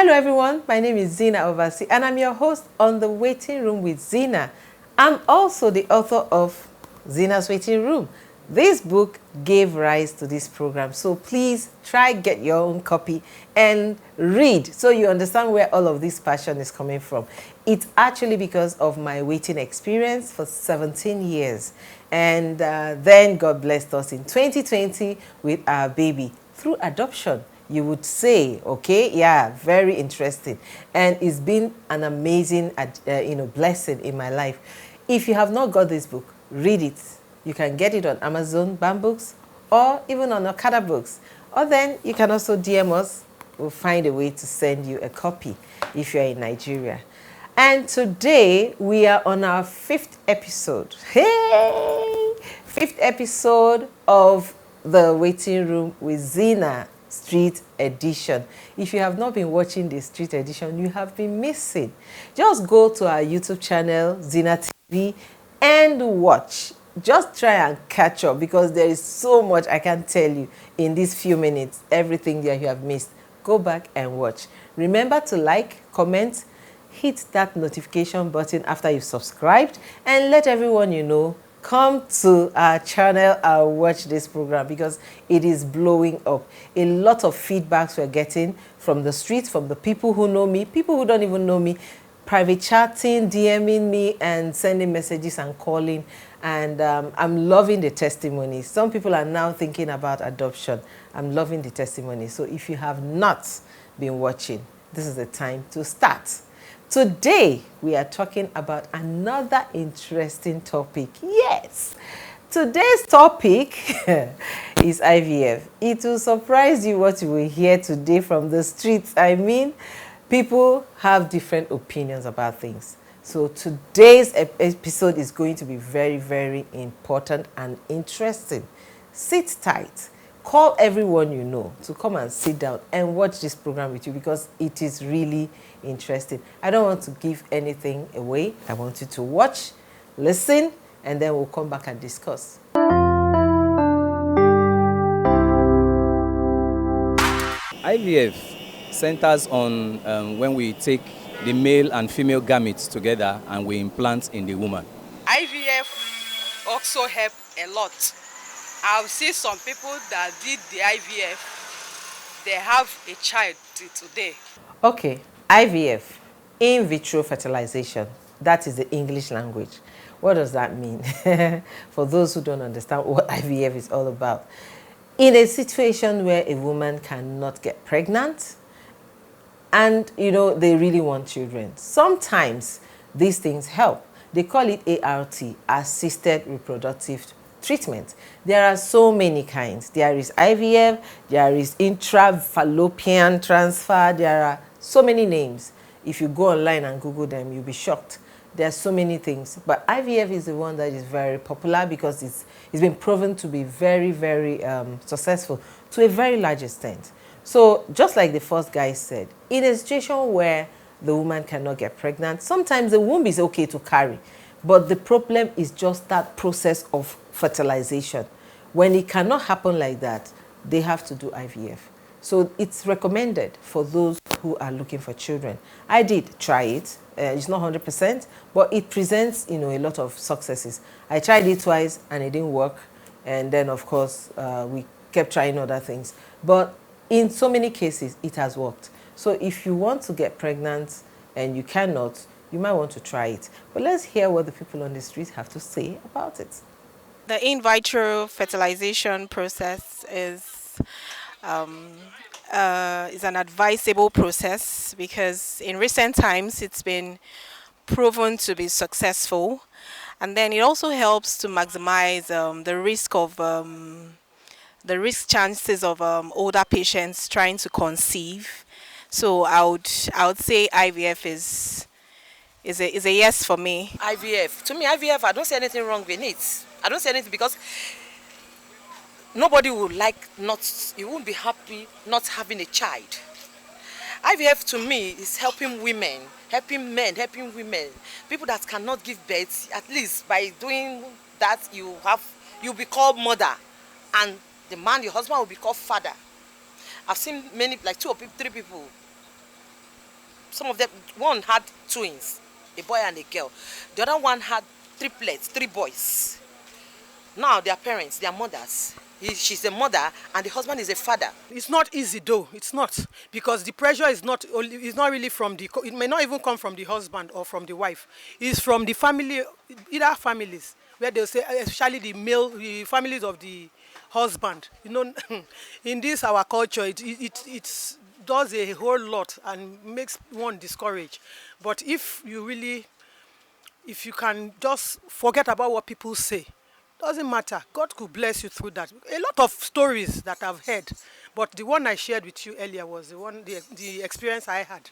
Hello everyone, my name is Zyna Oversee and I'm your host on The Waiting Room with Zyna. I'm also the author of Zyna's Waiting Room. This book gave rise to this program, so please try get your own copy and read so you understand where all of this passion is coming from. It's actually because of my waiting experience for 17 years. And then God blessed us in 2020 with our baby through adoption. You would say, okay, yeah, very interesting. And it's been an amazing blessing in my life. If you have not got this book, read it. You can get it on Amazon, Bambooks, or even on Okada Books. Or then you can also DM us. We'll find a way to send you a copy if you're in Nigeria. And today we are on our 5th episode. Hey! 5th episode of The Waiting Room with Zyna Street Edition. If you have not been watching the Street Edition, you have been missing. Just go to our YouTube channel, Zyna TV, and watch. Just try and catch up because there is so much I can tell you in these few minutes, everything that you have missed. Go back and watch. Remember to like, comment, hit that notification button after you've subscribed, and let everyone you know come to our channel and watch this program because it is blowing up. A lot of feedbacks we're getting from the streets, from the people who know me, people who don't even know me, private chatting, DMing me and sending messages and calling. And I'm loving the testimonies. Some people are now thinking about adoption. I'm loving the testimonies. So if you have not been watching, this is the time to start. Today, we are talking about another interesting topic. Yes, today's topic is IVF. It will surprise you what you will hear today from the streets. I mean, people have different opinions about things. So today's episode is going to be very, very important and interesting. Sit tight. Call everyone you know to come and sit down and watch this program with you because it is really interesting. I don't want to give anything away. I want you to watch, listen, and then we'll come back and discuss. IVF centers on when we take the male and female gametes together and we implant in the woman. IVF also help a lot. I've seen some people that did the IVF, they have a child till today. Okay, IVF, in vitro fertilization, that is the English language. What does that mean? For those who don't understand what IVF is all about. In a situation where a woman cannot get pregnant and, they really want children, sometimes these things help. They call it ART, assisted reproductive treatment. There are so many kinds. There is IVF, there is intra-fallopian transfer, there are so many names. If you go online and Google them, you'll be shocked. There are so many things. But IVF is the one that is very popular because it's been proven to be very, very successful to a very large extent. So just like the first guy said, in a situation where the woman cannot get pregnant, sometimes the womb is okay to carry. But the problem is just that process of fertilization. When it cannot happen like that, they have to do IVF. So it's recommended for those who are looking for children. I did try it. It's not 100%, but it presents, a lot of successes. I tried it twice and it didn't work. And then, of course, we kept trying other things. But in so many cases, it has worked. So if you want to get pregnant and you cannot, you might want to try it. But let's hear what the people on the street have to say about it. The in vitro fertilization process is an advisable process because in recent times it's been proven to be successful, and then it also helps to maximize the risk chances of older patients trying to conceive. So I would say IVF is a yes for me. IVF. To me, IVF, I don't see anything wrong with it. I don't see anything because nobody would you won't be happy not having a child. IVF to me is helping women, helping men, helping women. People that cannot give birth, at least by doing that, you'll be called mother. And the man, your husband, will be called father. I've seen many, like 2 or 3 people some of them, one had twins, a boy and a girl. The other one had triplets, 3 boys. Now their parents, their mothers. She's a mother and the husband is a father. It's not easy though. It's not, because the pressure is not only, it's not really from the, it may not even come from the husband or from the wife. It's from the family, either families, where they'll say, especially the families of the husband. You know, in this our culture, it does a whole lot and makes one discouraged. But if you can just forget about what people say, doesn't matter. God could bless you through that. A lot of stories that I've heard, but the one I shared with you earlier was the experience I had.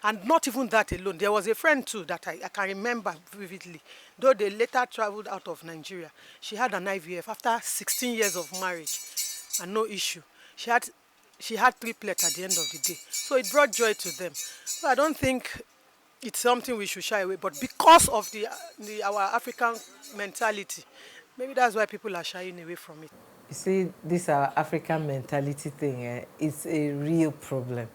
And not even that alone. There was a friend too that I can remember vividly. Though they later traveled out of Nigeria. She had an IVF after 16 years of marriage and no issue. She had triplets at the end of the day. So it brought joy to them. So I don't think it's something we should shy away. But because of our African mentality, maybe that's why people are shying away from it. You see, this our African mentality thing, it's a real problem.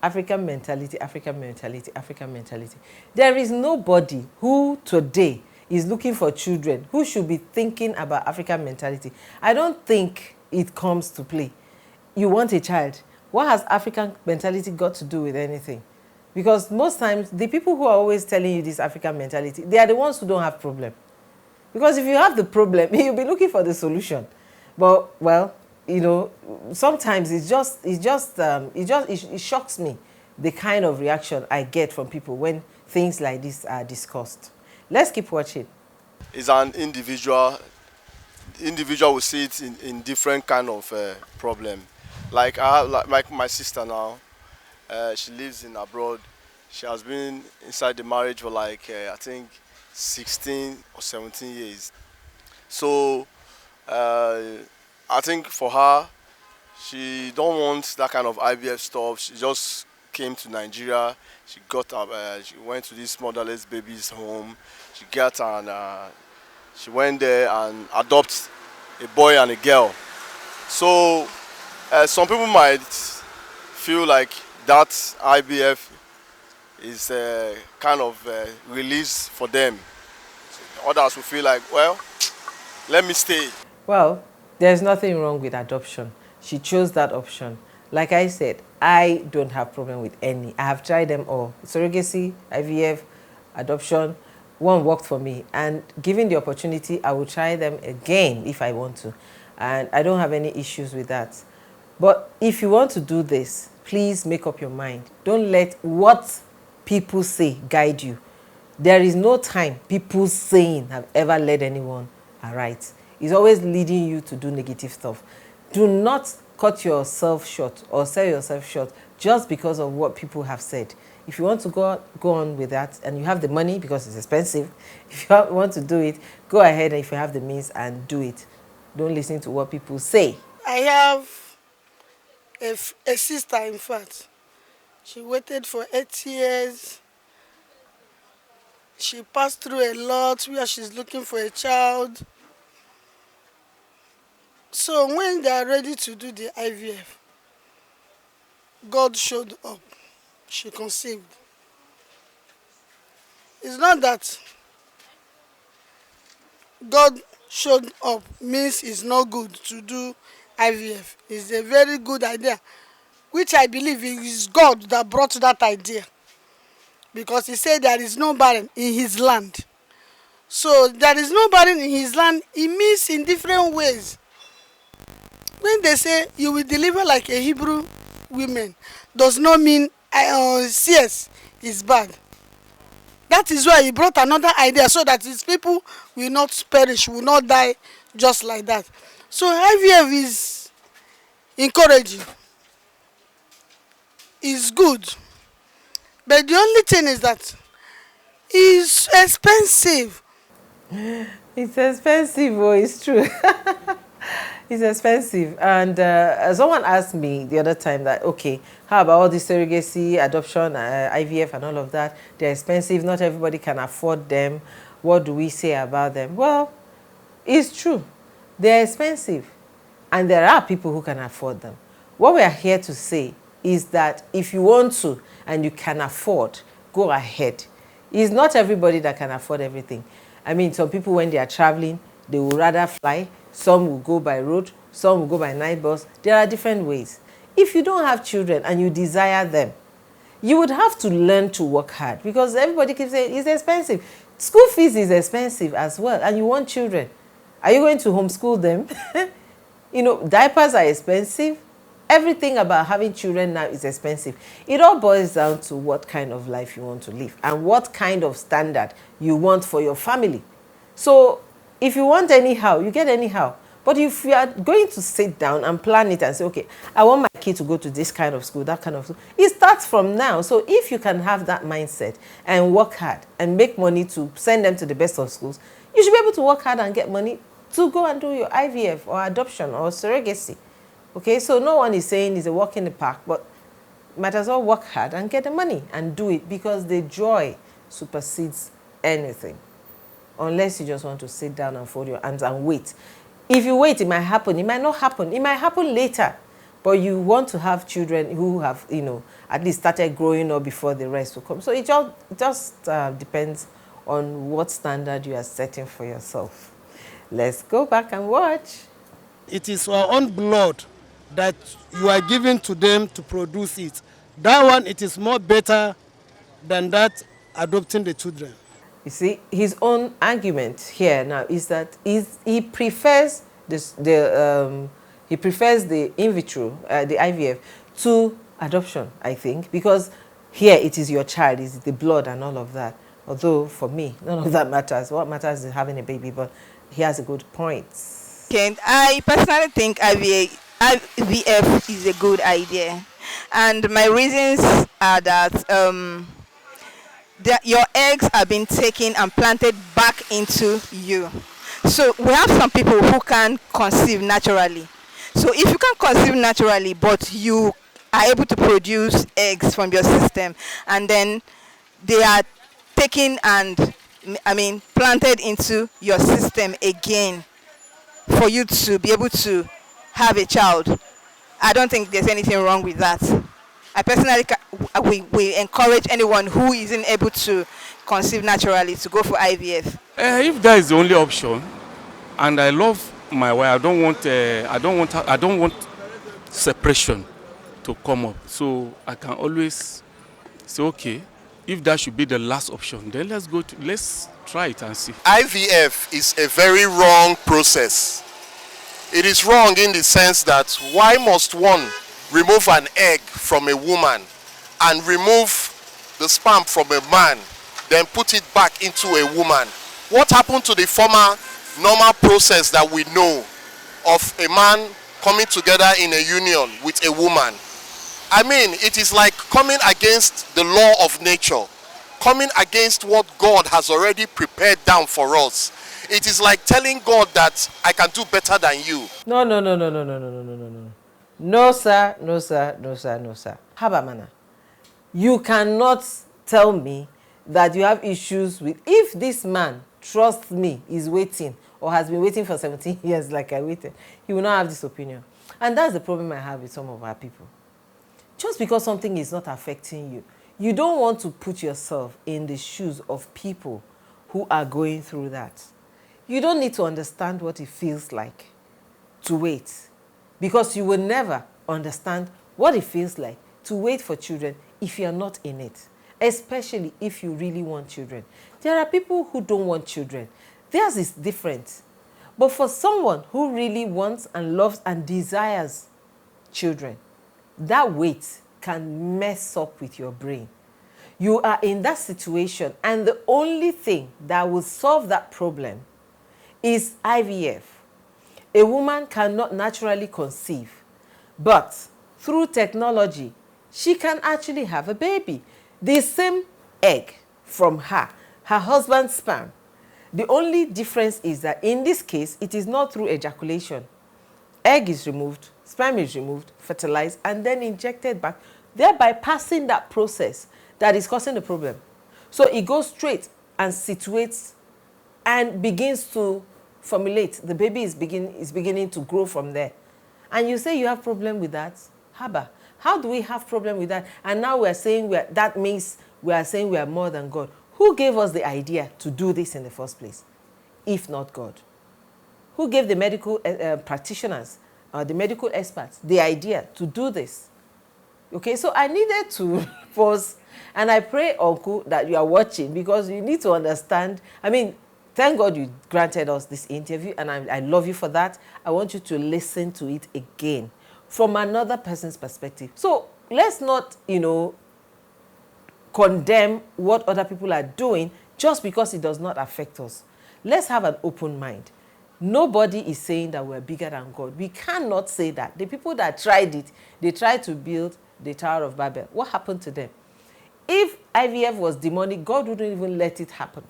African mentality, African mentality, African mentality. There is nobody who today is looking for children who should be thinking about African mentality. I don't think it comes to play. You want a child. What has African mentality got to do with anything? Because most times, the people who are always telling you this African mentality, they are the ones who don't have problem. Because if you have the problem, you'll be looking for the solution. But, well, you know, sometimes it shocks me, the kind of reaction I get from people when things like this are discussed. Let's keep watching. It's an individual. The individual will see it in different kind of problem. Like I have, like my sister now, she lives in abroad. She has been inside the marriage for like I think 16 or 17 years. So I think for her, she don't want that kind of IVF stuff. She just came to Nigeria. She went to this motherless baby's home. She went there and adopted a boy and a girl. So some people might feel like that IVF is kind of release for them. Others will feel like, well, let me stay. Well, there's nothing wrong with adoption. She chose that option. Like I said, I don't have problem with any. I have tried them all. Surrogacy, IVF, adoption, one worked for me. And given the opportunity, I will try them again if I want to. And I don't have any issues with that. But if you want to do this, please make up your mind. Don't let what people say guide you. There is no time people saying have ever led anyone aright. It's always leading you to do negative stuff. Do not cut yourself short or sell yourself short just because of what people have said. If you want to go on with that and you have the money because it's expensive, if you want to do it, go ahead, and if you have the means, and do it. Don't listen to what people say. I have a sister, in fact. She waited for 8 years. She passed through a lot where she's looking for a child. So when they are ready to do the IVF, God showed up. She conceived. It's not that God showed up means it's not good to do IVF. It's a very good idea, which I believe is God that brought that idea. Because he said there is no barren in his land. So there is no barren in his land, it means in different ways. When they say you will deliver like a Hebrew woman, does not mean CS is bad. That is why he brought another idea, so that his people will not perish, will not die just like that. So IVF is encouraging. It's good. But the only thing is that it's expensive. It's expensive, oh, it's true. It's expensive. And someone asked me the other time that, okay, how about all this surrogacy, adoption, IVF and all of that? They're expensive. Not everybody can afford them. What do we say about them? Well, it's true. They're expensive. And there are people who can afford them. What we are here to say is that if you want to and you can afford, go ahead. It's not everybody that can afford everything. I mean, some people, when they are traveling, they will rather fly. Some will go by road. Some will go by night bus. There are different ways. If you don't have children and you desire them, you would have to learn to work hard, because everybody keeps saying it's expensive. School fees is expensive as well, and you want children. Are you going to homeschool them? You know, diapers are expensive. Everything about having children now is expensive. It all boils down to what kind of life you want to live and what kind of standard you want for your family. So if you want anyhow, you get anyhow. But if you are going to sit down and plan it and say, okay, I want my kid to go to this kind of school, that kind of school, it starts from now. So if you can have that mindset and work hard and make money to send them to the best of schools, you should be able to work hard and get money to go and do your IVF or adoption or surrogacy. Okay, so no one is saying it's a walk in the park, but might as well work hard and get the money and do it, because the joy supersedes anything. Unless you just want to sit down and fold your hands and wait. If you wait, it might happen. It might not happen. It might happen later. But you want to have children who have, you know, at least started growing up before the rest will come. So it just depends on what standard you are setting for yourself. Let's go back and watch. It is our own blood that you are giving to them to produce it. That one, it is more better than that adopting the children. You see, his own argument here now is that he prefers the in vitro, the IVF, to adoption, I think, because here it is your child, it's the blood and all of that. Although for me, none of that matters. What matters is having a baby, but he has a good point. Okay, I personally think IVF is a good idea, and my reasons are that your eggs are being taken and planted back into you. So we have some people who can conceive naturally. So if you can conceive naturally, but you are able to produce eggs from your system, and then they are taken and, planted into your system again for you to be able to have a child, I don't think there's anything wrong with that. I personally, we encourage anyone who isn't able to conceive naturally to go for IVF. If that is the only option, and I love my wife, I don't want separation to come up. So I can always say, okay, if that should be the last option, then let's try it and see. IVF is a very wrong process. It is wrong in the sense that why must one remove an egg from a woman and remove the sperm from a man, then put it back into a woman? What happened to the former normal process that we know of a man coming together in a union with a woman? I mean, it is like coming against the law of nature, coming against what God has already prepared down for us. It is like telling God that I can do better than you. No. No, sir. Habamana, you cannot tell me that you have issues with, if this man, trust me, is waiting or has been waiting for 17 years like I waited, he will not have this opinion. And that's the problem I have with some of our people. Just because something is not affecting you, you don't want to put yourself in the shoes of people who are going through that. You don't need to understand what it feels like to wait, because you will never understand what it feels like to wait for children if you're not in it, especially if you really want children. There are people who don't want children. Theirs is different. But for someone who really wants and loves and desires children, that wait can mess up with your brain. You are in that situation, and the only thing that will solve that problem is IVF. A woman cannot naturally conceive, but through technology, she can actually have a baby. The same egg from her husband's sperm. The only difference is that in this case, it is not through ejaculation. Egg is removed, sperm is removed, fertilized, and then injected back, thereby passing that process that is causing the problem. So it goes straight and situates and begins to formulate. The baby is beginning to grow from there. And you say you have problem with that? Haba. How do we have problem with that? And now we're saying that means we are saying we are more than God. Who gave us the idea to do this in the first place, if not God? Who gave the medical practitioners, the medical experts, the idea to do this? Okay, so I needed to pause, and I pray, Uncle, that you are watching, because you need to understand. I mean, thank God you granted us this interview, and I love you for that. I want you to listen to it again from another person's perspective. So let's not, condemn what other people are doing just because it does not affect us. Let's have an open mind. Nobody is saying that we're bigger than God. We cannot say that. The people that tried it, they tried to build the Tower of Babel. What happened to them? If IVF was demonic, God wouldn't even let it happen.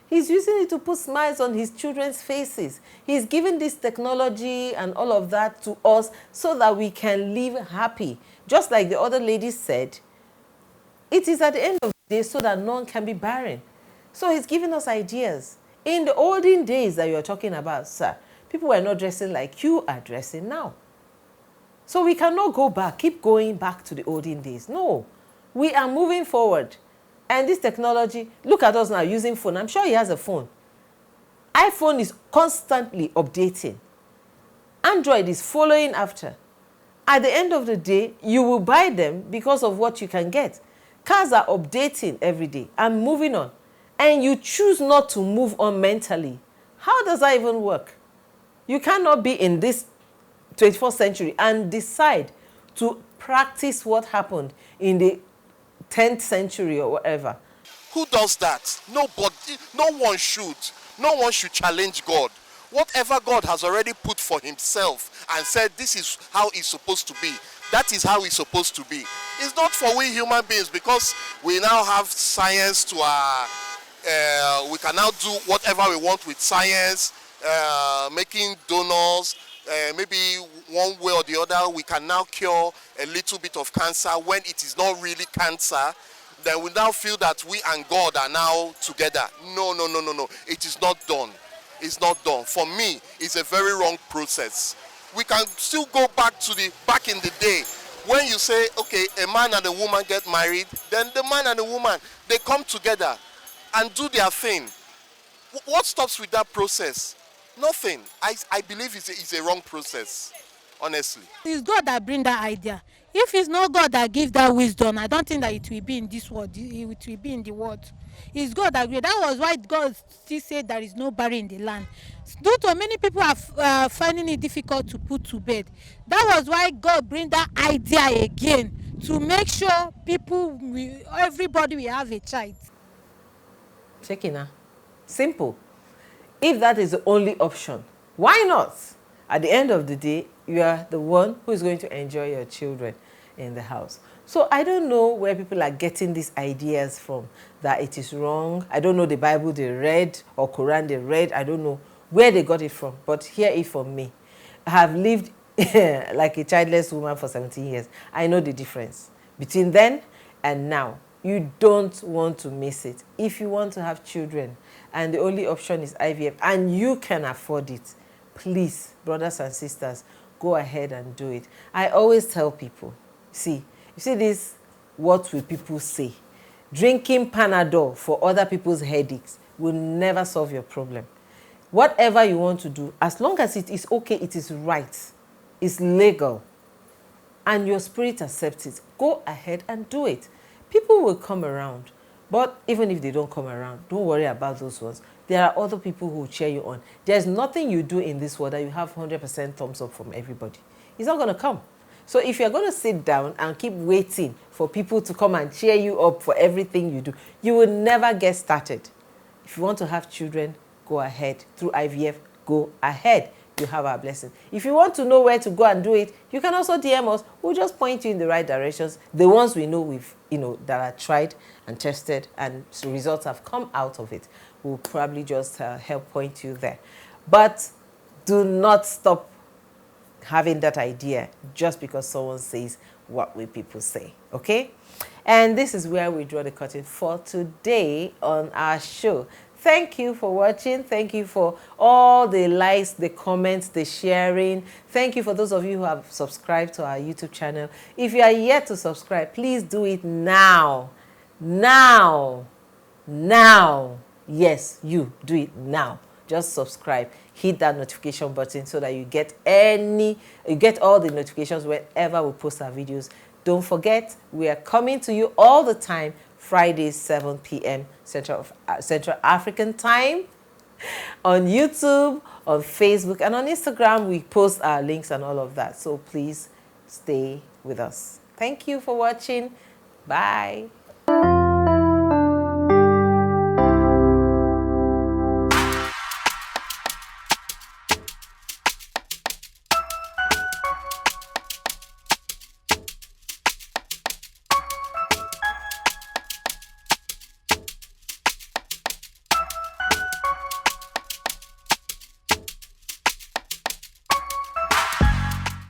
He's using it to put smiles on his children's faces. He's giving this technology and all of that to us so that we can live happy. Just like the other lady said, it is at the end of the day so that none can be barren. So he's giving us ideas. In the olden days that you're talking about, sir, people were not dressing like you are dressing now. So we cannot go back, keep going back to the olden days. No, we are moving forward. And this technology, look at us now using phone. I'm sure he has a phone. iPhone is constantly updating. Android is following after. At the end of the day, you will buy them because of what you can get. Cars are updating every day and moving on. And you choose not to move on mentally. How does that even work? You cannot be in this 21st century and decide to practice what happened in the 10th century or whatever. Who does that? Nobody. No one should. No one should challenge God. Whatever God has already put for himself and said this is how it's supposed to be, that is how it's supposed to be. It's not for we human beings, because we now have science to our... we can now do whatever we want with science, making donors. Maybe one way or the other, we can now cure a little bit of cancer when it is not really cancer. Then we now feel that we and God are now together. No. It is not done. It's not done. For me, it's a very wrong process. We can still go back in the day when you say, okay, a man and a woman get married, then the man and the woman, they come together and do their thing. What stops with that process? Nothing. I believe it's a wrong process, honestly. It's God that bring that idea. If it's not God that give that wisdom, I don't think that it will be in this world. It will be in the world. It's God that gave. That was why God still said there is no barren in the land. Due to many people are finding it difficult to put to bed. That was why God bring that idea again to make sure everybody will have a child. Shekina, simple. If that is the only option, why not? At the end of the day, you are the one who is going to enjoy your children in the house. So I don't know where people are getting these ideas from, that it is wrong. I don't know the Bible they read or Quran they read. I don't know where they got it from, but hear it from me. I have lived like a childless woman for 17 years. I know the difference between then and now. You don't want to miss it. If you want to have children and the only option is IVF and you can afford it, please, brothers and sisters, go ahead and do it. I always tell people, you see this, what will people say? Drinking Panadol for other people's headaches will never solve your problem. Whatever you want to do, as long as it is okay, it is right, it's legal, and your spirit accepts it, go ahead and do it. People will come around, but even if they don't come around, don't worry about those ones. There are other people who will cheer you on. There's nothing you do in this world that you have 100% thumbs up from everybody. It's not going to come. So if you're going to sit down and keep waiting for people to come and cheer you up for everything you do, you will never get started. If you want to have children, go ahead. Through IVF, go ahead. You have our blessing. If you want to know where to go and do it, you can also DM us. We'll just point you in the right directions. The ones we know that are tried and tested and results have come out of it. We'll probably just help point you there. But do not stop having that idea just because someone says what will people say, okay? And this is where we draw the curtain for today on our show. Thank you for watching. Thank you for all the likes, the comments, the sharing. Thank you for those of you who have subscribed to our YouTube channel. If you are yet to subscribe, please do it now. Now. Now. Yes, you do it now. Just subscribe. Hit that notification button so that you get all the notifications whenever we post our videos. Don't forget, we are coming to you all the time, Fridays, 7 p.m. Central African time, on YouTube, on Facebook, and on Instagram. We post our links and all of that. So please stay with us. Thank you for watching. Bye.